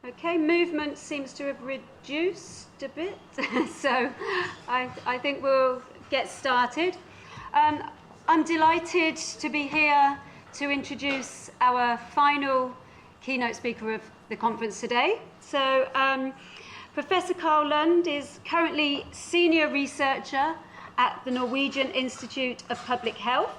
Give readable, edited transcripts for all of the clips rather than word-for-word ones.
Okay, movement seems to have reduced a bit, so I think we'll get started. I'm delighted to be here to introduce our final keynote speaker of the conference today. So, Professor Karl Lund is currently Senior Researcher at the Norwegian Institute of Public Health,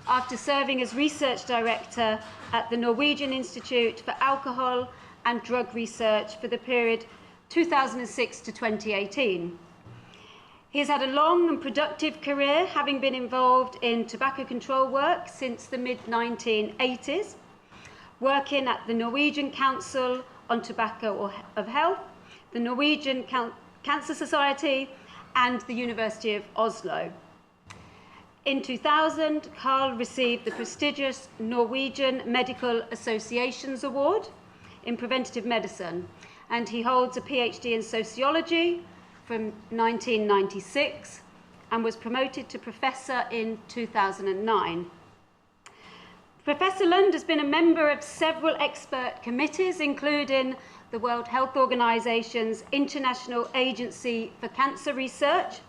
after serving as Research Director at the Norwegian Institute for Alcohol and Drug Research for the period 2006 to 2018. He has had a long and productive career, having been involved in tobacco control work since the mid-1980s, working at the Norwegian Council on Tobacco of Health, the Norwegian Cancer Society, and the University of Oslo. In 2000, Karl received the prestigious Norwegian Medical Association's Award in Preventative Medicine, and he holds a PhD in Sociology from 1996 and was promoted to Professor in 2009. Professor Lund has been a member of several expert committees, including the World Health Organization's International Agency for Cancer Research.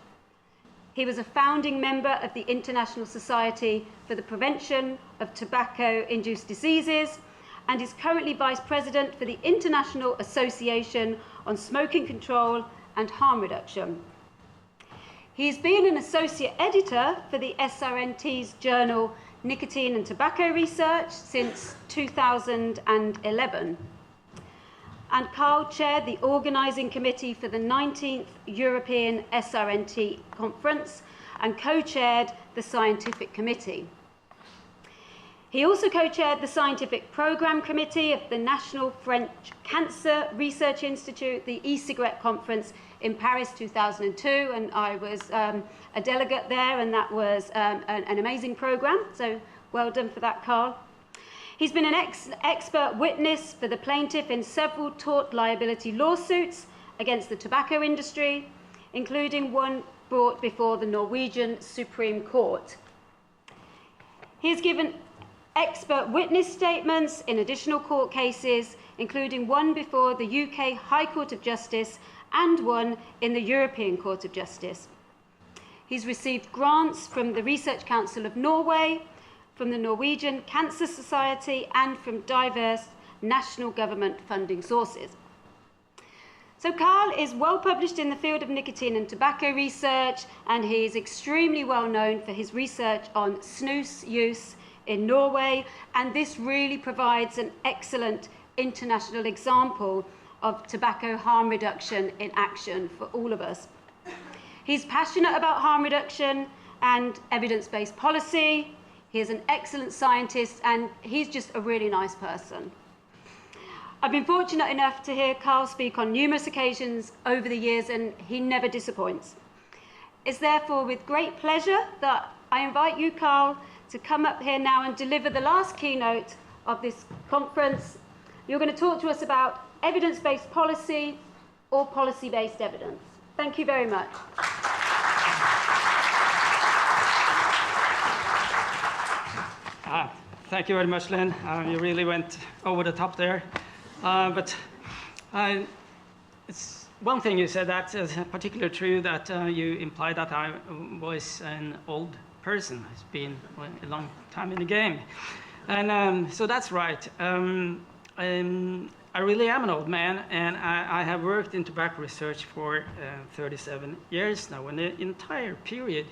He was a founding member of the International Society for the Prevention of Tobacco-Induced Diseases and is currently Vice President for the International Association on Smoking Control and Harm Reduction. He's been an Associate Editor for the SRNT's journal Nicotine and Tobacco Research since 2011. And Karl chaired the organising committee for the 19th European SRNT conference and co-chaired the scientific committee. He also co-chaired the scientific programme committee of the National French Cancer Research Institute, the e-cigarette conference in Paris 2002, and I was a delegate there, and that was an amazing programme, so well done for that, Karl. He's been an expert witness for the plaintiff in several tort liability lawsuits against the tobacco industry, including one brought before the Norwegian Supreme Court. He has given expert witness statements in additional court cases, including one before the UK High Court of Justice and one in the European Court of Justice. He's received grants from the Research Council of Norway, from the Norwegian Cancer Society, and from diverse national government funding sources. So Karl is well published in the field of nicotine and tobacco research, and he is extremely well known for his research on snus use in Norway, and this really provides an excellent international example of tobacco harm reduction in action for all of us. He's passionate about harm reduction and evidence-based policy. He is an excellent scientist, and he's just a really nice person. I've been fortunate enough to hear Karl speak on numerous occasions over the years, and he never disappoints. It's therefore with great pleasure that I invite you, Karl, to come up here now and deliver the last keynote of this conference. You're going to talk to us about evidence-based policy or policy-based evidence. Thank you very much. Thank you very much, Lynn. You really went over the top there. But it's one thing you said that is particularly true, that you implied that I was an old person who's been a long time in the game. And so that's right. I really am an old man, and I have worked in tobacco research for 37 years now. In the entire period,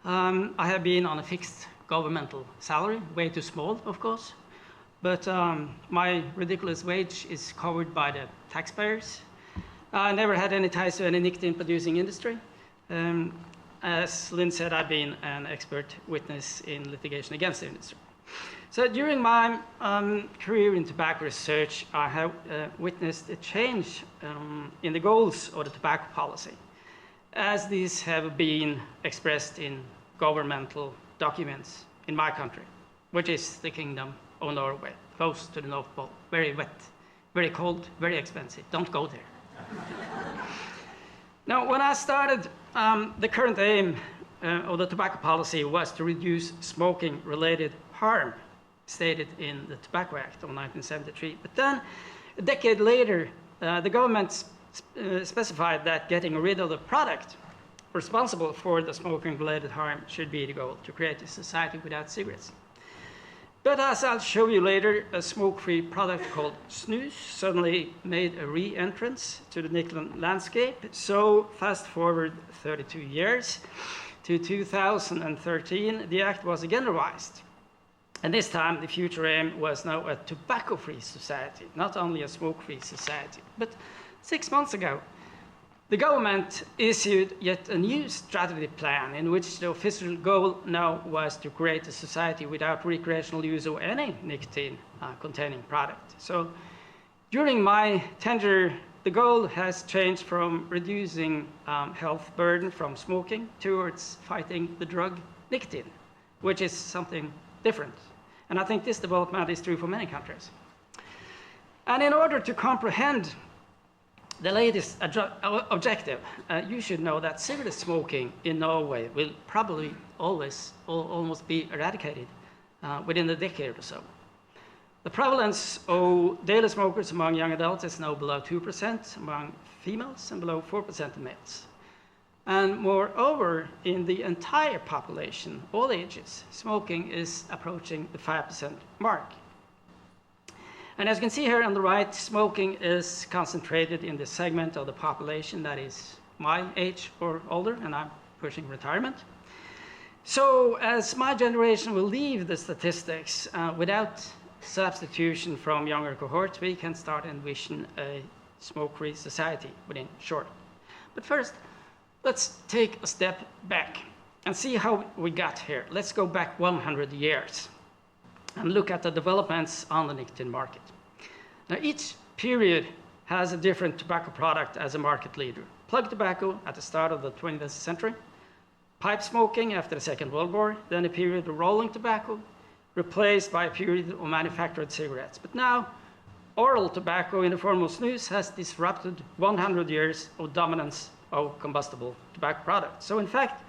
I have been on a fixed governmental salary, way too small, of course, but my ridiculous wage is covered by the taxpayers. I never had any ties to any nicotine-producing industry. As Lynn said, I've been an expert witness in litigation against the industry. So during my career in tobacco research, I have witnessed a change in the goals of the tobacco policy, as these have been expressed in governmental documents in my country, which is the Kingdom of Norway, close to the North Pole, very wet, very cold, very expensive. Don't go there. Now, when I started, the current aim of the tobacco policy was to reduce smoking-related harm, stated in the Tobacco Act of 1973. But then A decade later, the government specified that getting rid of the product responsible for the smoking-related harm should be the goal, to create a society without cigarettes. But as I'll show you later, a smoke-free product called snus suddenly made a re-entrance to the nicotine landscape. So fast forward 32 years to 2013, the act was again revised. And this time the future aim was now a tobacco-free society, not only a smoke-free society. But 6 months ago, the government issued yet a new strategy plan in which the official goal now was to create a society without recreational use of any nicotine-containing product. So during my tenure, the goal has changed from reducing health burden from smoking towards fighting the drug nicotine, which is something different. And I think this development is true for many countries. And in order to comprehend the latest objective, you should know that cigarette smoking in Norway will probably almost be eradicated within a decade or so. The prevalence of daily smokers among young adults is now below 2% among females and below 4% in males. And moreover, in the entire population, all ages, smoking is approaching the 5% mark. And as you can see here on the right, smoking is concentrated in the segment of the population that is my age or older, and I'm pushing retirement. So as my generation will leave the statistics without substitution from younger cohorts, we can start envision a smoke-free society within short. But first, let's take a step back and see how we got here. Let's go back 100 years and look at the developments on the nicotine market. Now, each period has a different tobacco product as a market leader. Plug tobacco at the start of the 20th century, pipe smoking after the Second World War, then a period of rolling tobacco, replaced by a period of manufactured cigarettes. But now, oral tobacco in the form of snus has disrupted 100 years of dominance of combustible tobacco products. So in fact,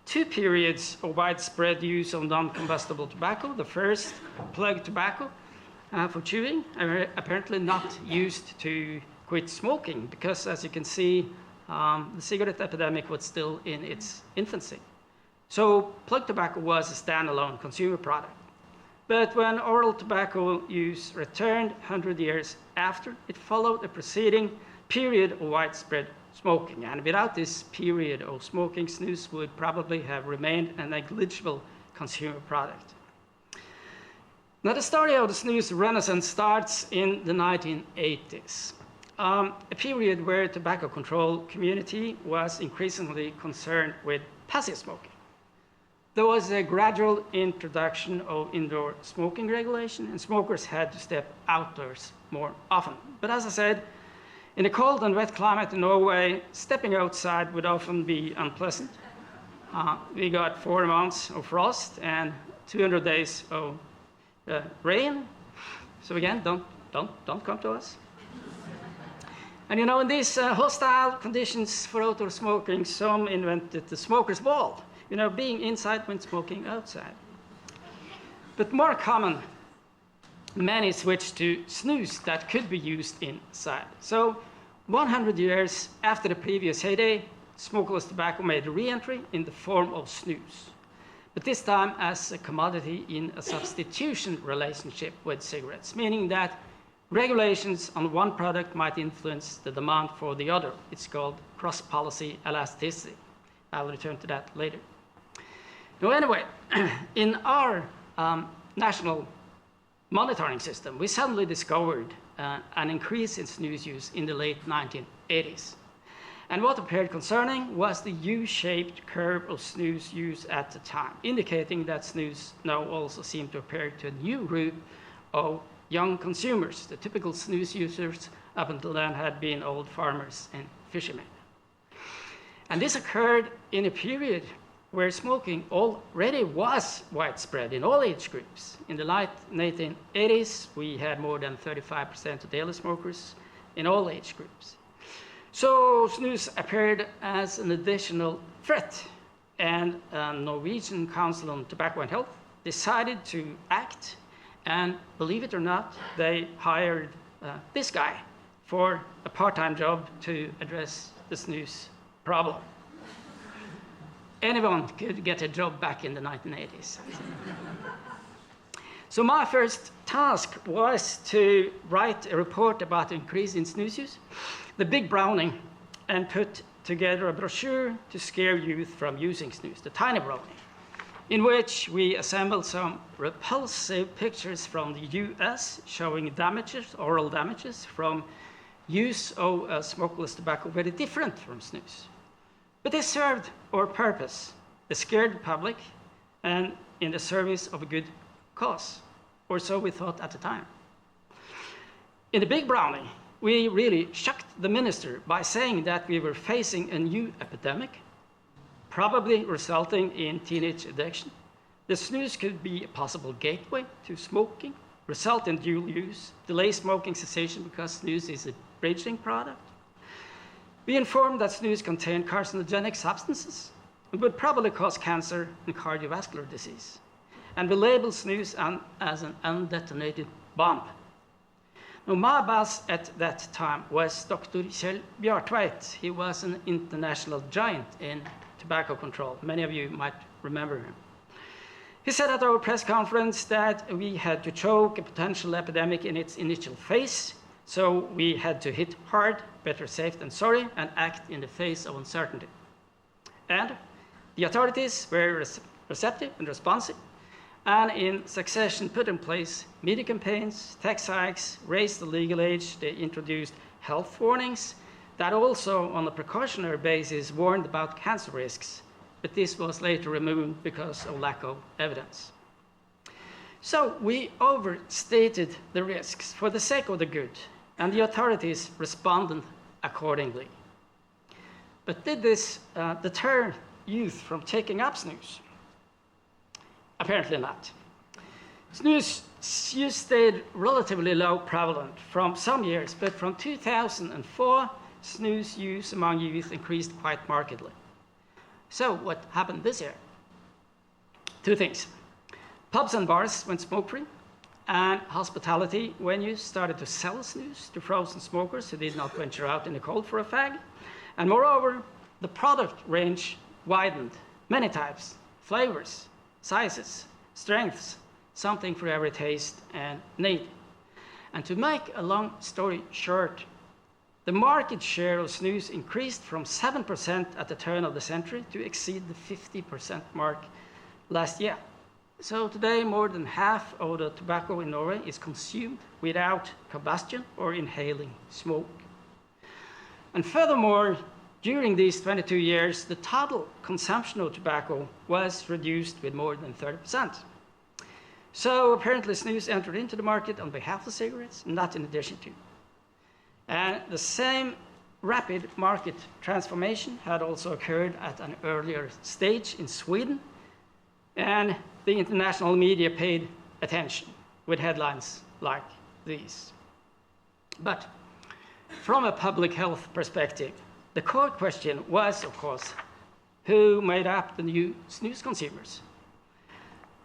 two periods of widespread use of non-combustible tobacco. The first, plug tobacco for chewing, are apparently not used to quit smoking because, as you can see, the cigarette epidemic was still in its infancy. So plug tobacco was a standalone consumer product. But when oral tobacco use returned 100 years after, it followed a preceding period of widespread smoking. And without this period of smoking, snus would probably have remained a negligible consumer product. Now, the story of the snus renaissance starts in the 1980s, a period where the tobacco control community was increasingly concerned with passive smoking. There was a gradual introduction of indoor smoking regulation, and smokers had to step outdoors more often. But as I said, in a cold and wet climate in Norway, stepping outside would often be unpleasant. We got 4 months of frost and 200 days of rain. So again, don't come to us. And you know, in these hostile conditions for outdoor smoking, some invented the smoker's wall. You know, being inside when smoking outside. But more common, many switched to snus that could be used inside. So 100 years after the previous heyday, smokeless tobacco made a re-entry in the form of snus, but this time as a commodity in a substitution relationship with cigarettes, meaning that regulations on one product might influence the demand for the other. It's called cross-policy elasticity. I'll return to that later. Now, anyway, in our national monitoring system, we suddenly discovered an increase in snus use in the late 1980s. And what appeared concerning was the U-shaped curve of snus use at the time, indicating that snus now also seemed to appear to a new group of young consumers. The typical snus users up until then had been old farmers and fishermen. And this occurred in a period where smoking already was widespread in all age groups. In the late 1980s, we had more than 35% of daily smokers in all age groups. So snus appeared as an additional threat, and a Norwegian Council on Tobacco and Health decided to act, and believe it or not, they hired this guy for a part-time job to address the snus problem. Anyone could get a job back in the 1980s. So my first task was to write a report about the increase in snus use, the big brownie, and put together a brochure to scare youth from using snus, the tiny brownie, in which we assembled some repulsive pictures from the US showing damages, oral damages from use of smokeless tobacco very different from snus. But they served our purpose. They scared the public and in the service of a good cause, or so we thought at the time. In the big brownie, we really shocked the minister by saying that we were facing a new epidemic, probably resulting in teenage addiction. The snus could be a possible gateway to smoking, result in dual use, delay smoking cessation because snus is a bridging product. We informed that snus contained carcinogenic substances and would probably cause cancer and cardiovascular disease. And we labeled snus as an undetonated bomb. Now, my boss at that time was Dr. Kjell Bjartveit. He was an international giant in tobacco control. Many of you might remember him. He said at our press conference that we had to choke a potential epidemic in its initial phase, so we had to hit hard, better safe than sorry, and act in the face of uncertainty. And the authorities were receptive and responsive, and in succession put in place media campaigns, tax hikes, raised the legal age. They introduced health warnings that also on a precautionary basis warned about cancer risks, but this was later removed because of lack of evidence. So we overstated the risks for the sake of the good, and the authorities responded accordingly. But did this deter youth from taking up snus? Apparently not. Snus use stayed relatively low prevalent from some years, but from 2004, snus use among youth increased quite markedly. So what happened this year? Two things. Pubs and bars went smoke-free, and hospitality venues started to sell snus to frozen smokers who did not venture out in the cold for a fag. And moreover, the product range widened, many types, flavors, sizes, strengths, something for every taste and need. And to make a long story short, the market share of snus increased from 7% at the turn of the century to exceed the 50% mark last year. So today, more than half of the tobacco in Norway is consumed without combustion or inhaling smoke. And furthermore, during these 22 years, the total consumption of tobacco was reduced with more than 30%. So apparently snus entered into the market on behalf of cigarettes, not in addition to. And the same rapid market transformation had also occurred at an earlier stage in Sweden, and the international media paid attention with headlines like these. But from a public health perspective, the core question was, of course, who made up the new snus consumers?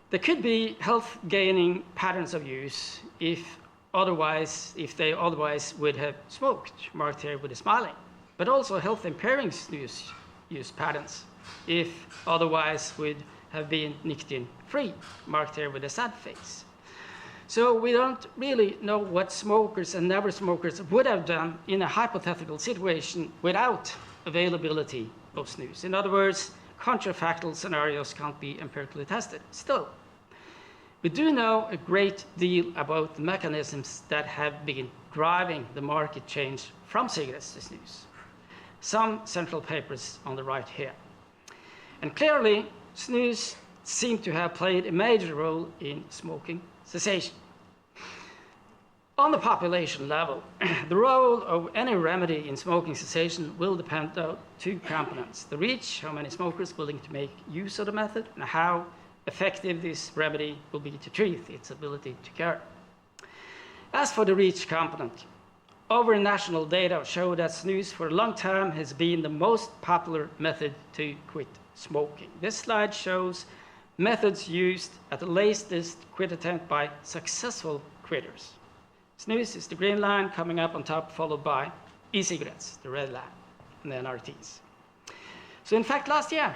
There could be health-gaining patterns of use if they otherwise would have smoked, marked here with a smiling, but also health-impairing snus use patterns if otherwise would have been nicotine-free, marked here with a sad face. So we don't really know what smokers and never smokers would have done in a hypothetical situation without availability of snus. In other words, contrafactual scenarios can't be empirically tested. Still, we do know a great deal about the mechanisms that have been driving the market change from cigarettes to snus. Some central papers on the right here. And clearly, snus seem to have played a major role in smoking cessation. On the population level, the role of any remedy in smoking cessation will depend on two components: the reach, how many smokers willing to make use of the method, and how effective this remedy will be to treat, its ability to cure. As for the reach component, our national data show that snus for a long time has been the most popular method to quit smoking. This slide shows methods used at the latest quit attempt by successful quitters. Snus is the green line coming up on top, followed by e-cigarettes, the red line, and the NRTs. So in fact, last year,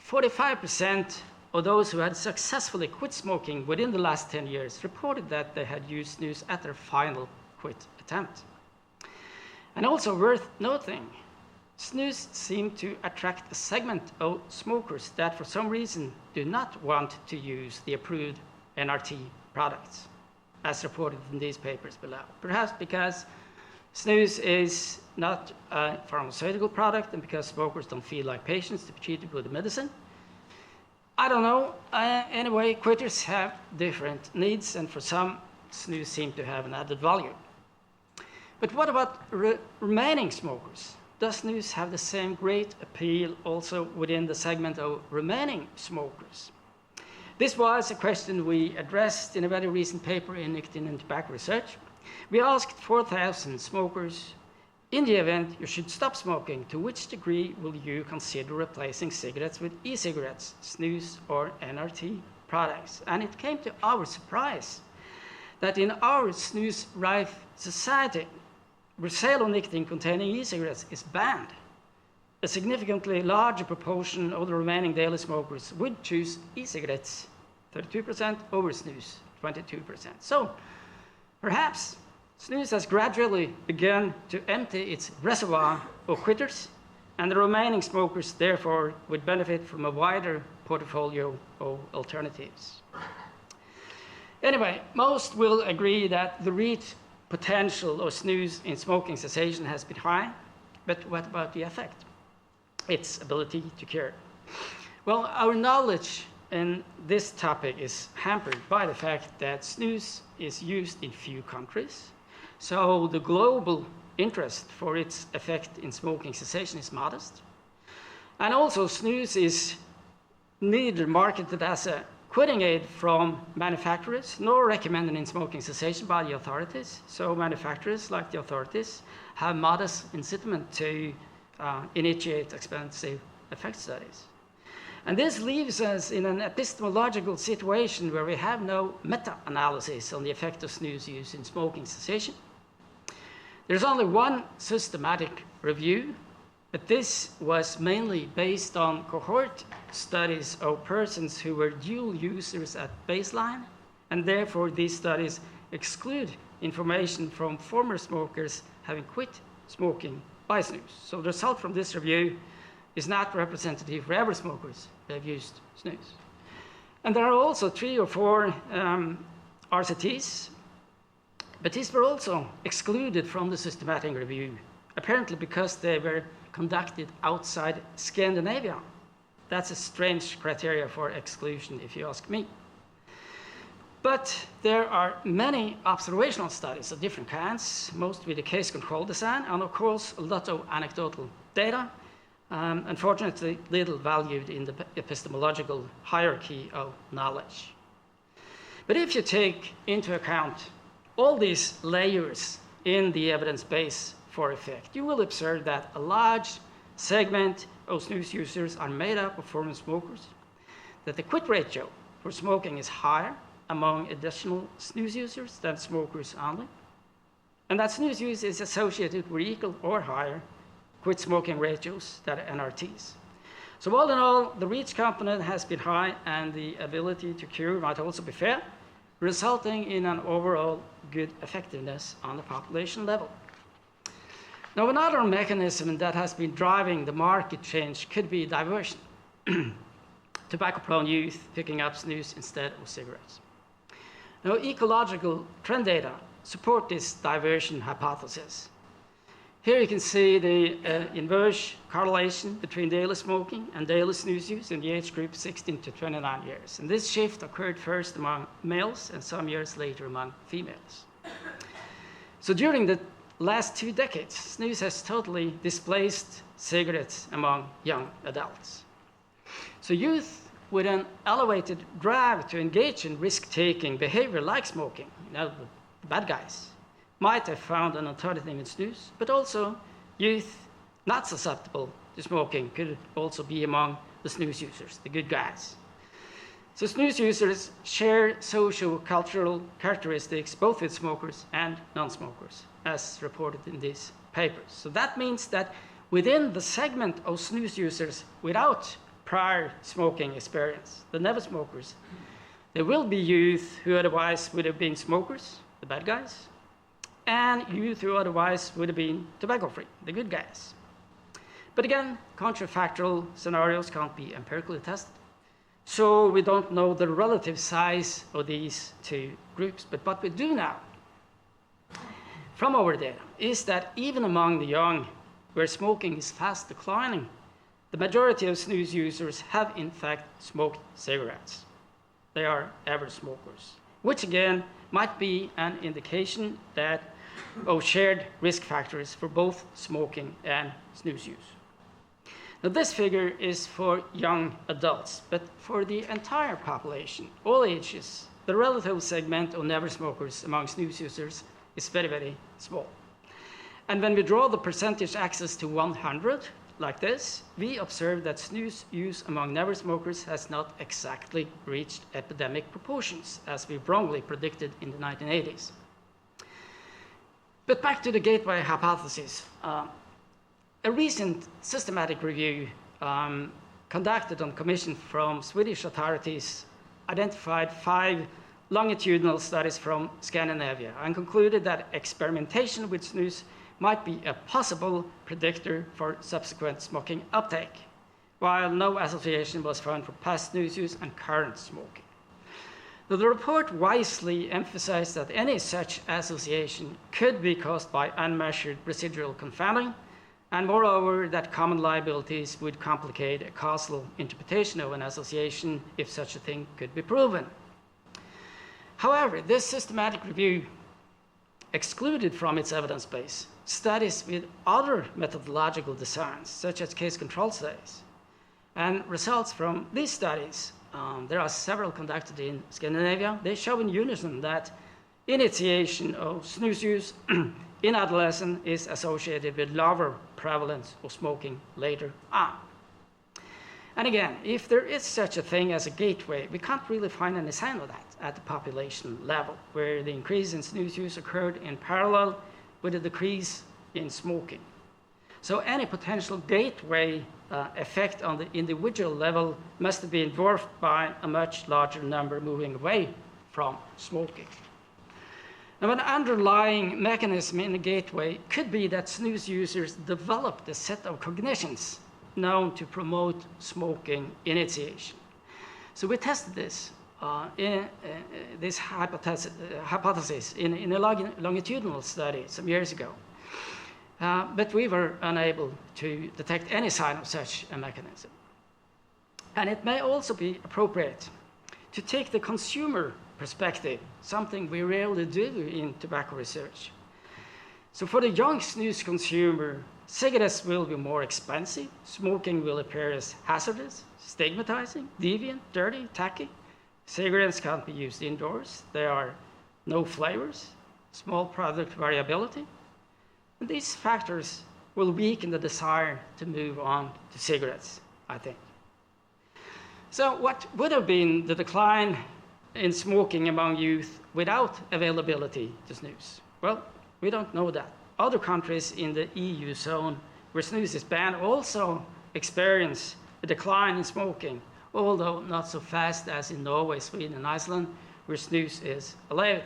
45% of those who had successfully quit smoking within the last 10 years reported that they had used snus at their final quit attempt. And also worth noting, snus seemed to attract a segment of smokers that for some reason do not want to use the approved NRT products, as reported in these papers below. Perhaps because snus is not a pharmaceutical product and because smokers don't feel like patients to be treated with medicine. I don't know. Anyway, quitters have different needs, and for some, snus seems to have an added value. But what about remaining smokers? Does snus have the same great appeal also within the segment of remaining smokers? This was a question we addressed in a very recent paper in Nicotine and Tobacco Research. We asked 4,000 smokers, in the event you should stop smoking, to which degree will you consider replacing cigarettes with e-cigarettes, snus, or NRT products? And it came to our surprise that in our snus-rife society, where sale of nicotine-containing e-cigarettes is banned, a significantly larger proportion of the remaining daily smokers would choose e-cigarettes, 32%, over snus, 22%. So perhaps snus has gradually begun to empty its reservoir of quitters, and the remaining smokers therefore would benefit from a wider portfolio of alternatives. Anyway, most will agree that the reach potential of snus in smoking cessation has been high, but what about the effect? Its ability to cure. Well, our knowledge in this topic is hampered by the fact that snus is used in few countries, so the global interest for its effect in smoking cessation is modest. And also, snus is neither marketed as a quitting aid from manufacturers, nor recommended in smoking cessation by the authorities. So manufacturers, like the authorities, have modest incentive to initiate expensive effect studies. And this leaves us in an epistemological situation where we have no meta-analysis on the effect of snus use in smoking cessation. There's only one systematic review, but this was mainly based on cohort studies of persons who were dual users at baseline, and therefore these studies exclude information from former smokers having quit smoking by snus. So the result from this review is not representative for every smokers who have used snus. And there are also 3 or 4 RCTs, but these were also excluded from the systematic review, apparently because they were conducted outside Scandinavia. That's a strange criteria for exclusion, if you ask me. But there are many observational studies of different kinds, most with a case control design, and of course a lot of anecdotal data, unfortunately little valued in the epistemological hierarchy of knowledge. But if you take into account all these layers in the evidence base for effect, you will observe that a large segment of snus users are made up of former smokers, that the quit ratio for smoking is higher among additional snus users than smokers only, and that snus use is associated with equal or higher quit smoking ratios than NRTs. So all in all, the reach component has been high, and the ability to cure might also be fair, resulting in an overall good effectiveness on the population level. Now, another mechanism that has been driving the market change could be diversion. Tobacco-prone youth picking up snus instead of cigarettes. Now, ecological trend data support this diversion hypothesis. Here you can see the inverse correlation between daily smoking and daily snus use in the age group 16 to 29 years. And this shift occurred first among males and some years later among females. So during the last 2 decades, snus has totally displaced cigarettes among young adults. So youth with an elevated drive to engage in risk-taking behavior like smoking, the bad guys, might have found an alternative in snus, but also youth not susceptible to smoking could also be among the snus users, the good guys. So snus users share socio-cultural characteristics both with smokers and non-smokers, as reported in these papers. So that means that within the segment of snus users without prior smoking experience, the never smokers, there will be youth who otherwise would have been smokers, the bad guys, and youth who otherwise would have been tobacco-free, the good guys. But again, contrafactual scenarios can't be empirically tested. So we don't know the relative size of these two groups. But what we do know from our data is that even among the young, where smoking is fast declining, the majority of snus users have in fact smoked cigarettes. They are average smokers, which again might be an indication that of shared risk factors for both smoking and snus use. Now this figure is for young adults, but for the entire population, all ages, the relative segment of never smokers among snus users is very, very small. And when we draw the percentage axis to 100, like this, we observe that snus use among never smokers has not exactly reached epidemic proportions, as we wrongly predicted in the 1980s. But back to the gateway hypothesis. A recent systematic review conducted on commission from Swedish authorities identified 5 longitudinal studies from Scandinavia and concluded that experimentation with snus might be a possible predictor for subsequent smoking uptake, while no association was found for past snus use and current smoking. Now, the report wisely emphasized that any such association could be caused by unmeasured residual confounding, and moreover, that common liabilities would complicate a causal interpretation of an association if such a thing could be proven. However, this systematic review excluded from its evidence base studies with other methodological designs, such as case control studies. And results from these studies, there are several conducted in Scandinavia, they show in unison that initiation of snus use in adolescence is associated with lower prevalence of smoking later on. And again, if there is such a thing as a gateway, we can't really find any sign of that at the population level, where the increase in snus use occurred in parallel with a decrease in smoking. So any potential gateway effect on the individual level must have been dwarfed by a much larger number moving away from smoking. Now, an underlying mechanism in the gateway could be that snus users developed a set of cognitions known to promote smoking initiation. So we tested this this hypothesis in a longitudinal study some years ago. But we were unable to detect any sign of such a mechanism. And it may also be appropriate to take the consumer perspective, something we rarely do in tobacco research. So for the young snus consumer, cigarettes will be more expensive, smoking will appear as hazardous, stigmatizing, deviant, dirty, tacky. Cigarettes can't be used indoors. There are no flavors, small product variability. And these factors will weaken the desire to move on to cigarettes, I think. So what would have been the decline in smoking among youth without availability to snus? Well, we don't know that. Other countries in the EU zone where snus is banned also experience a decline in smoking, although not so fast as in Norway, Sweden, and Iceland, where snus is allowed.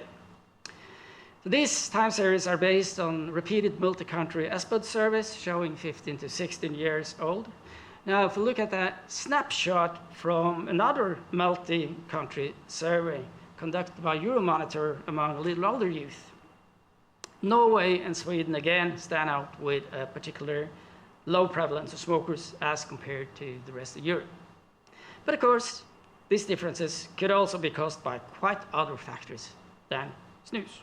So these time series are based on repeated multi-country SBUD surveys showing 15 to 16 years old. Now, if we look at a snapshot from another multi-country survey conducted by Euromonitor among a little older youth, Norway and Sweden again stand out with a particular low prevalence of smokers as compared to the rest of Europe. But of course, these differences could also be caused by quite other factors than snus.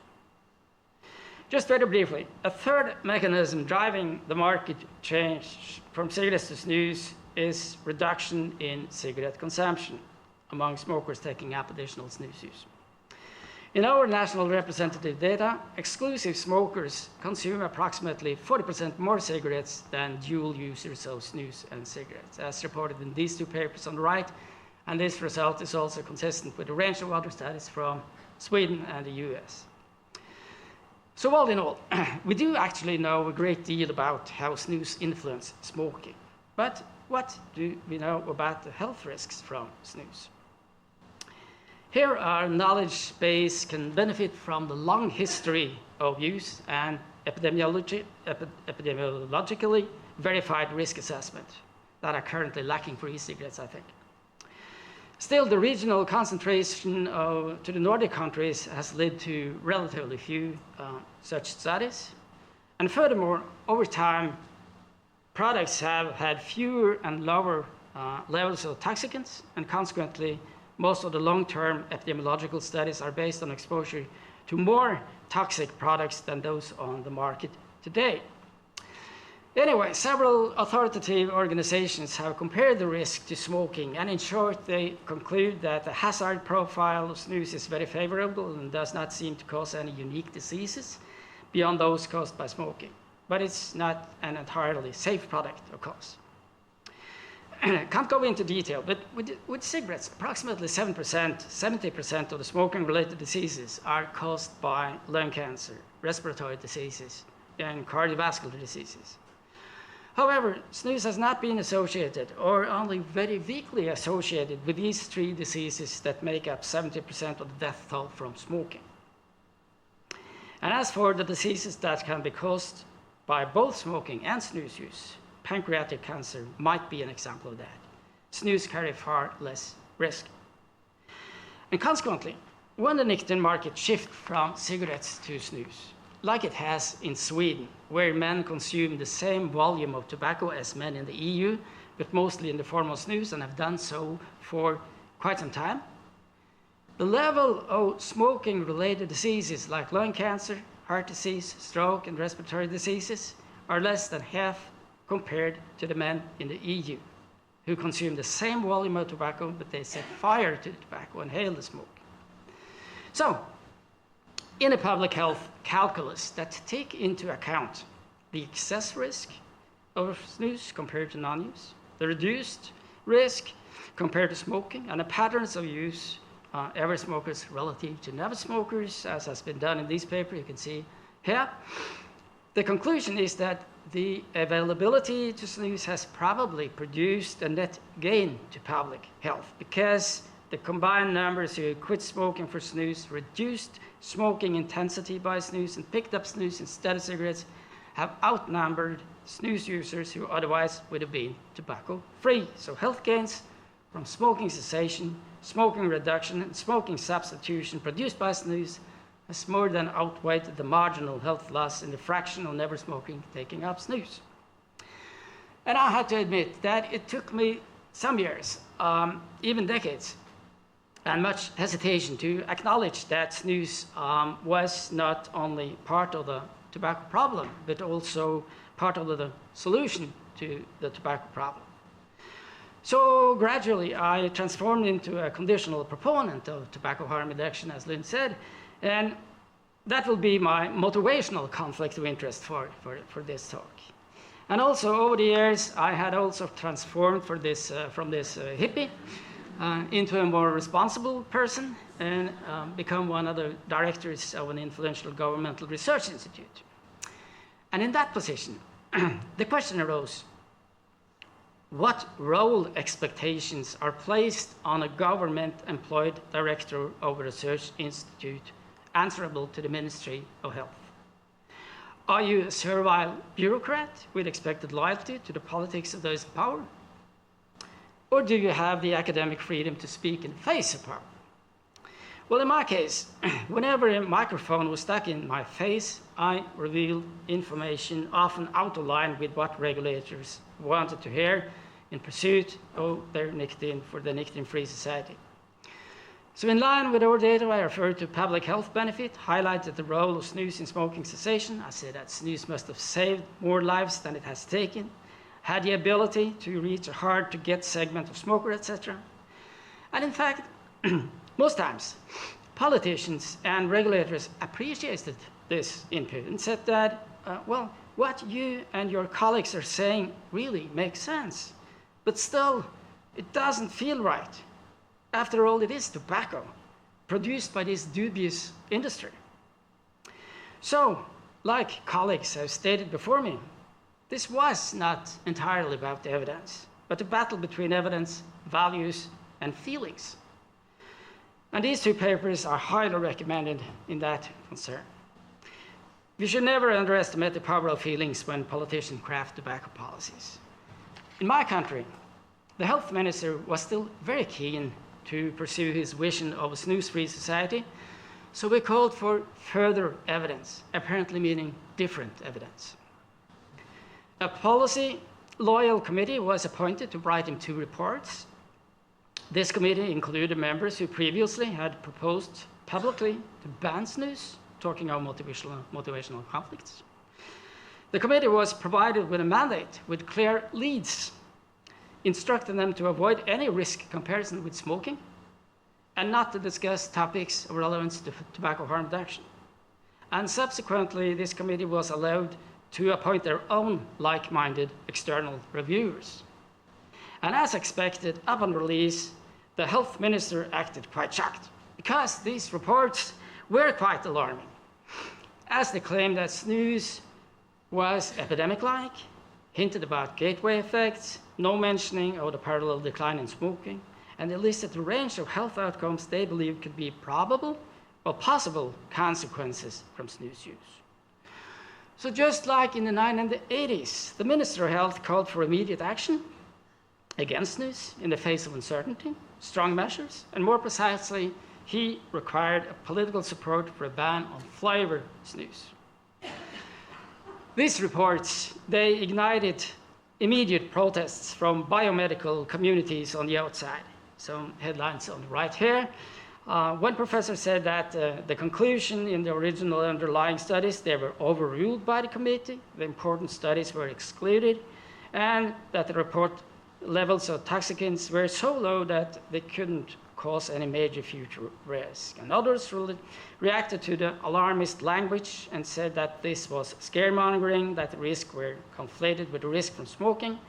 Just very briefly, a third mechanism driving the market change from cigarettes to snus is reduction in cigarette consumption among smokers taking up additional snus use. In our national representative data, exclusive smokers consume approximately 40% more cigarettes than dual users of snus and cigarettes. As reported in these two papers on the right, And this result is also consistent with a range of other studies from Sweden and the US. So all in all, we do actually know a great deal about how snus influence smoking. But what do we know about the health risks from snus? Here our knowledge base can benefit from the long history of use and epidemiologically verified risk assessment that are currently lacking for e-cigarettes, I think. Still, the regional concentration to the Nordic countries has led to relatively few such studies. And furthermore, over time, products have had fewer and lower levels of toxicants, and consequently, most of the long-term epidemiological studies are based on exposure to more toxic products than those on the market today. Anyway, several authoritative organizations have compared the risk to smoking, and in short, they conclude that the hazard profile of snus is very favorable and does not seem to cause any unique diseases beyond those caused by smoking. But it's not an entirely safe product, of course. Can't go into detail, but with cigarettes, approximately 70% of the smoking-related diseases are caused by lung cancer, respiratory diseases, and cardiovascular diseases. However, snus has not been associated, or only very weakly associated, with these three diseases that make up 70% of the death toll from smoking. And as for the diseases that can be caused by both smoking and snus use, pancreatic cancer might be an example of that. Snus carry far less risk. And consequently, when the nicotine market shifts from cigarettes to snus, like it has in Sweden, where men consume the same volume of tobacco as men in the EU, but mostly in the form of snus and have done so for quite some time, the level of smoking-related diseases like lung cancer, heart disease, stroke, and respiratory diseases are less than half compared to the men in the EU, who consume the same volume of tobacco, but they set fire to the tobacco and inhale the smoke. So, in a public health calculus that take into account the excess risk of snus compared to non-use, the reduced risk compared to smoking, and the patterns of use, ever smokers relative to never smokers, as has been done in this paper, you can see here. The conclusion is that the availability to snus has probably produced a net gain to public health, because the combined numbers who quit smoking for snus, reduced smoking intensity by snus, and picked up snus instead of cigarettes have outnumbered snus users who otherwise would have been tobacco-free. So health gains from smoking cessation, smoking reduction, and smoking substitution produced by snus has more than outweighed the marginal health loss in the fraction of never smoking taking up snus. And I have to admit that it took me some years, even decades, and much hesitation to acknowledge that snus was not only part of the tobacco problem, but also part of the solution to the tobacco problem. So gradually, I transformed into a conditional proponent of tobacco harm reduction, as Lund said, and that will be my motivational conflict of interest for this talk. And also, over the years, I had also transformed from this hippie into a more responsible person and become one of the directors of an influential governmental research institute. And in that position, the question arose, what role expectations are placed on a government-employed director of a research institute answerable to the Ministry of Health? Are you a servile bureaucrat with expected loyalty to the politics of those in power? Or do you have the academic freedom to speak in the face of power? Well, in my case, whenever a microphone was stuck in my face, I revealed information often out of line with what regulators wanted to hear in pursuit of their nicotine for the nicotine-free society. So in line with our data, I referred to public health benefit, highlighted the role of snus in smoking cessation. I said that snus must have saved more lives than it has taken, had the ability to reach a hard-to-get segment of smokers, etc. And in fact, most times, politicians and regulators appreciated this input and said that, well, what you and your colleagues are saying really makes sense, but still, it doesn't feel right. After all, it is tobacco produced by this dubious industry. So, like colleagues have stated before me, this was not entirely about the evidence, but a battle between evidence, values, and feelings. And these two papers are highly recommended in that concern. We should never underestimate the power of feelings when politicians craft tobacco policies. In my country, the health minister was still very keen to pursue his vision of a snus-free society, so we called for further evidence, apparently meaning different evidence. A policy loyal committee was appointed to write him 2 reports. This committee included members who previously had proposed publicly to ban snus, talking of motivational conflicts. The committee was provided with a mandate with clear leads, instructing them to avoid any risk comparison with smoking and not to discuss topics of relevance to tobacco harm reduction. And subsequently, this committee was allowed to appoint their own like-minded external reviewers. And as expected, upon release, the health minister acted quite shocked because these reports were quite alarming, as they claimed that snus was epidemic-like, hinted about gateway effects, no mentioning of the parallel decline in smoking, and they listed a range of health outcomes they believed could be probable or possible consequences from snus use. So just like in the 1980s, the Minister of Health called for immediate action against snus in the face of uncertainty, strong measures, and more precisely, he required political support for a ban on flavored snus. These reports, they ignited immediate protests from biomedical communities on the outside. Some headlines on the right here. One professor said that the conclusion in the original underlying studies, they were overruled by the committee, the important studies were excluded, and that the report levels of toxicants were so low that they couldn't cause any major future risk. And others reacted to the alarmist language and said that this was scaremongering, that the risks were conflated with the risk from smoking,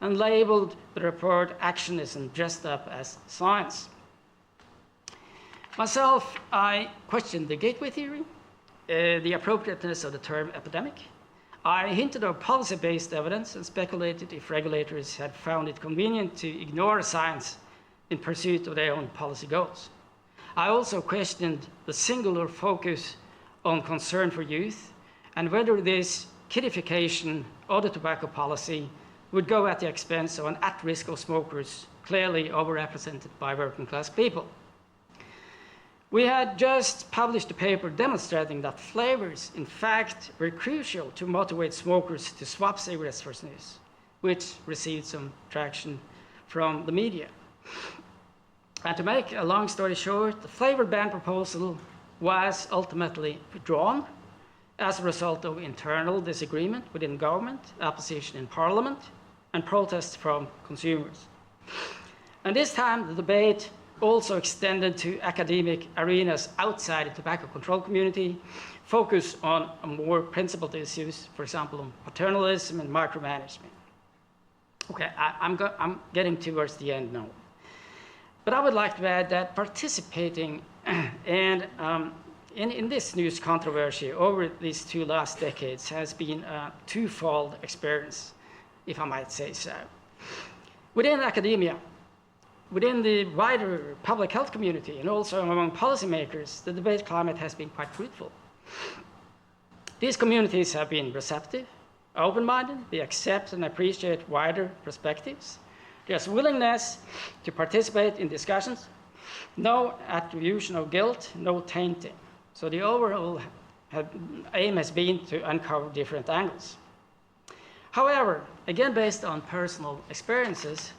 and labeled the report actionism dressed up as science. Myself, I questioned the gateway theory, the appropriateness of the term epidemic. I hinted of policy-based evidence and speculated if regulators had found it convenient to ignore science in pursuit of their own policy goals. I also questioned the singular focus on concern for youth and whether this kiddification of the tobacco policy would go at the expense of an at-risk of smokers clearly overrepresented by working-class people. We had just published a paper demonstrating that flavors, in fact, were crucial to motivate smokers to swap cigarettes for snus, which received some traction from the media. And to make a long story short, the flavor ban proposal was ultimately withdrawn as a result of internal disagreement within government, opposition in parliament, and protests from consumers. And this time, the debate also extended to academic arenas outside the tobacco control community, focus on more principled issues, for example, on paternalism and micromanagement. Okay, I'm getting towards the end now. But I would like to add that participating and in this news controversy over these 2 last decades has been a twofold experience, if I might say so. Within academia, within the wider public health community, and also among policymakers, the debate climate has been quite fruitful. These communities have been receptive, open-minded, they accept and appreciate wider perspectives. There's willingness to participate in discussions, no attribution of guilt, no tainting. So the overall aim has been to uncover different angles. However, again based on personal experiences,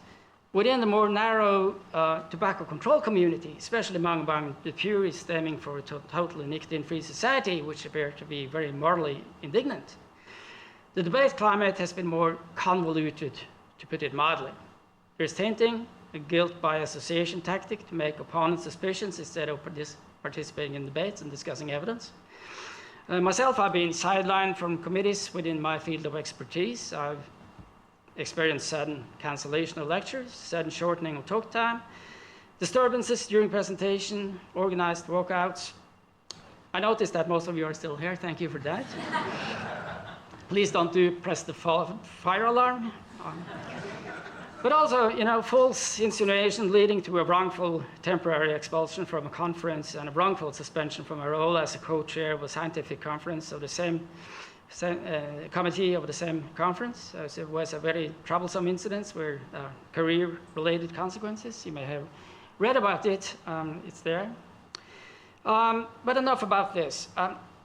within the more narrow tobacco control community, especially among the purists aiming for a totally nicotine-free society, which appear to be very morally indignant, the debate climate has been more convoluted, to put it mildly. There's tainting, a guilt by association tactic to make opponents suspicious instead of participating in debates and discussing evidence. Myself, I've been sidelined from committees within my field of expertise. I've experienced sudden cancellation of lectures, sudden shortening of talk time, Disturbances during presentation, organized walkouts. I noticed that most of you are still here. Thank you for that. Please don't press the fire alarm. But also, false insinuation leading to a wrongful temporary expulsion from a conference and a wrongful suspension from a role as a co-chair of a scientific conference of the same committee of the same conference. So it was a very troublesome incident where career-related consequences. You may have read about it. It's there. But enough about this.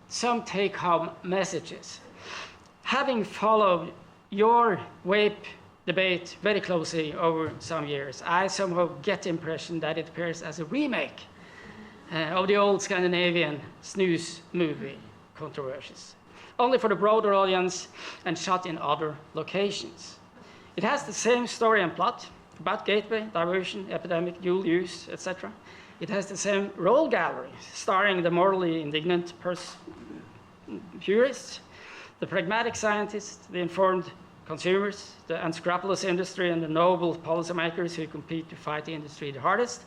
Some take-home messages. Having followed your WAPE debate very closely over some years, I somehow get the impression that it appears as a remake of the old Scandinavian snooze movie controversies, only for the broader audience and shot in other locations. It has the same story and plot about gateway, diversion, epidemic, dual use, etc. It has the same role gallery, starring the morally indignant purists, the pragmatic scientists, the informed consumers, the unscrupulous industry, and the noble policymakers who compete to fight the industry the hardest.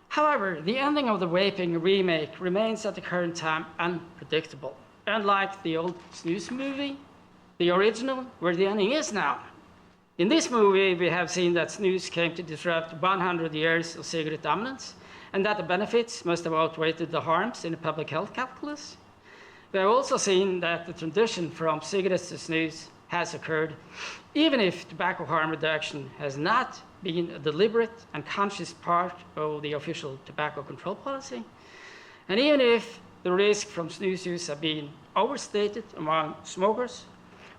However, the ending of the vaping remake remains at the current time unpredictable. Unlike the old snooze movie, the original, where the ending is now. In this movie, we have seen that snooze came to disrupt 100 years of cigarette dominance, and that the benefits must have outweighed the harms in the public health calculus. We have also seen that the transition from cigarettes to snooze has occurred, even if tobacco harm reduction has not been a deliberate and conscious part of the official tobacco control policy, and even if the risk from snooze use have been overstated among smokers,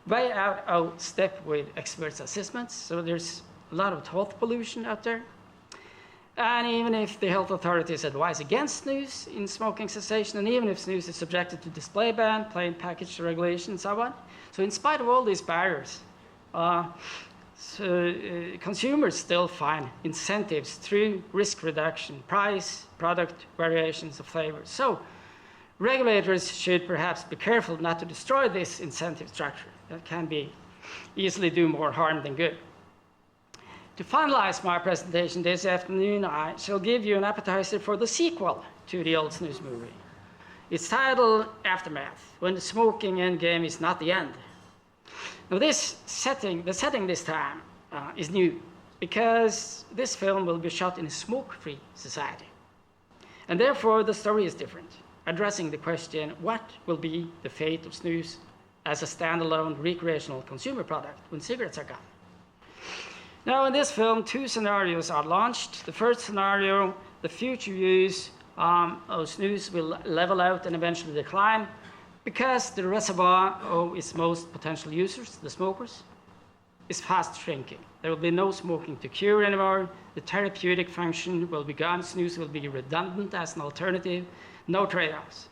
way out of step with experts' assessments, so there's a lot of thought pollution out there. And even if the health authorities advise against snooze in smoking cessation, and even if snooze is subjected to display ban, plain package regulation, and so on. So in spite of all these barriers, consumers still find incentives through risk reduction, price, product variations of flavors. So regulators should perhaps be careful not to destroy this incentive structure. That can be easily do more harm than good. To finalize my presentation this afternoon, I shall give you an appetizer for the sequel to the old snooze movie. It's titled Aftermath, When the Smoking Endgame is Not the End. Now the setting this time is new, because this film will be shot in a smoke-free society. And therefore the story is different, addressing the question, what will be the fate of snooze as a standalone recreational consumer product when cigarettes are gone? Now, in this film, two scenarios are launched. The first scenario, the future use of snooze will level out and eventually decline because the reservoir of its most potential users, the smokers, is fast shrinking. There will be no smoking to cure anymore. The therapeutic function will be gone. Snooze will be redundant as an alternative. No trade-offs.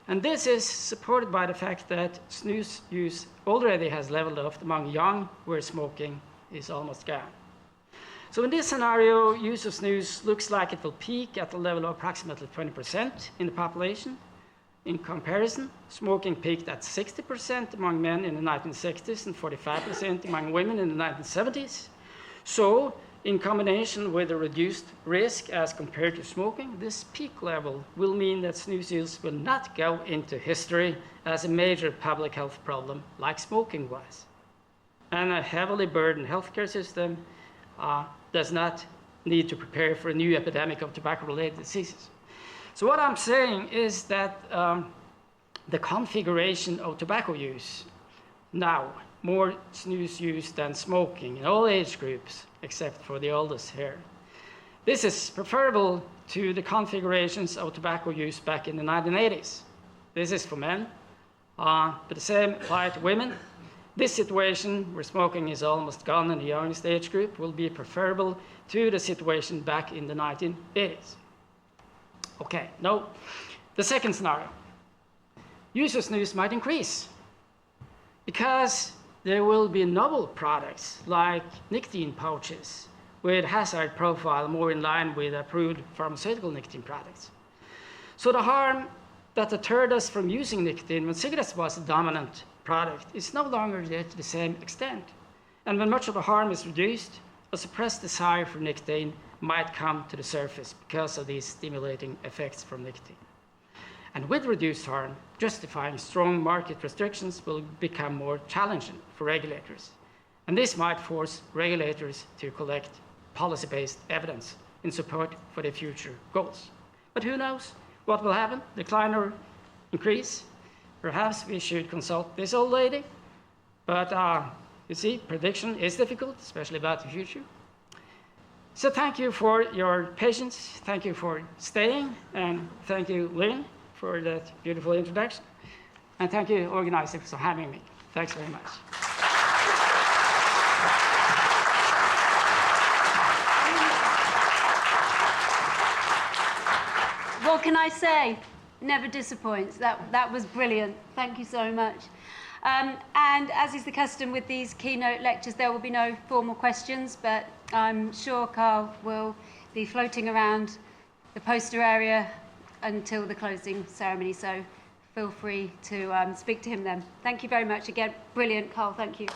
And this is supported by the fact that snooze use already has leveled off among young, where smoking is almost gone. So in this scenario, use of snooze looks like it will peak at the level of approximately 20% in the population. In comparison, smoking peaked at 60% among men in the 1960s and 45% among women in the 1970s. So, in combination with a reduced risk as compared to smoking, this peak level will mean that snooze use will not go into history as a major public health problem like smoking was. And a heavily burdened healthcare system does not need to prepare for a new epidemic of tobacco-related diseases. So what I'm saying is that the configuration of tobacco use now, more snooze use than smoking in all age groups, except for the oldest here. This is preferable to the configurations of tobacco use back in the 1980s. This is for men, but the same applies to women. This situation, where smoking is almost gone in the youngest age group, will be preferable to the situation back in the 1980s. Okay, now, the second scenario. Use of snooze might increase because there will be novel products like nicotine pouches with hazard profile more in line with approved pharmaceutical nicotine products. So the harm that deterred us from using nicotine when cigarettes was a dominant product is no longer there to the same extent. And when much of the harm is reduced, a suppressed desire for nicotine might come to the surface because of these stimulating effects from nicotine. And with reduced harm, justifying strong market restrictions will become more challenging for regulators. And this might force regulators to collect policy-based evidence in support for their future goals. But who knows what will happen? Decline or increase? Perhaps we should consult this old lady. But you see, prediction is difficult, especially about the future. So thank you for your patience. Thank you for staying. And thank you, Lund, for that beautiful introduction. And thank you, organizers, for having me. Thanks very much. What can I say? Never disappoints. That was brilliant. Thank you so much. And as is the custom with these keynote lectures, there will be no formal questions, but I'm sure Karl will be floating around the poster area until the closing ceremony, so feel free to speak to him then. Thank you very much again. Brilliant, Karl. Thank you.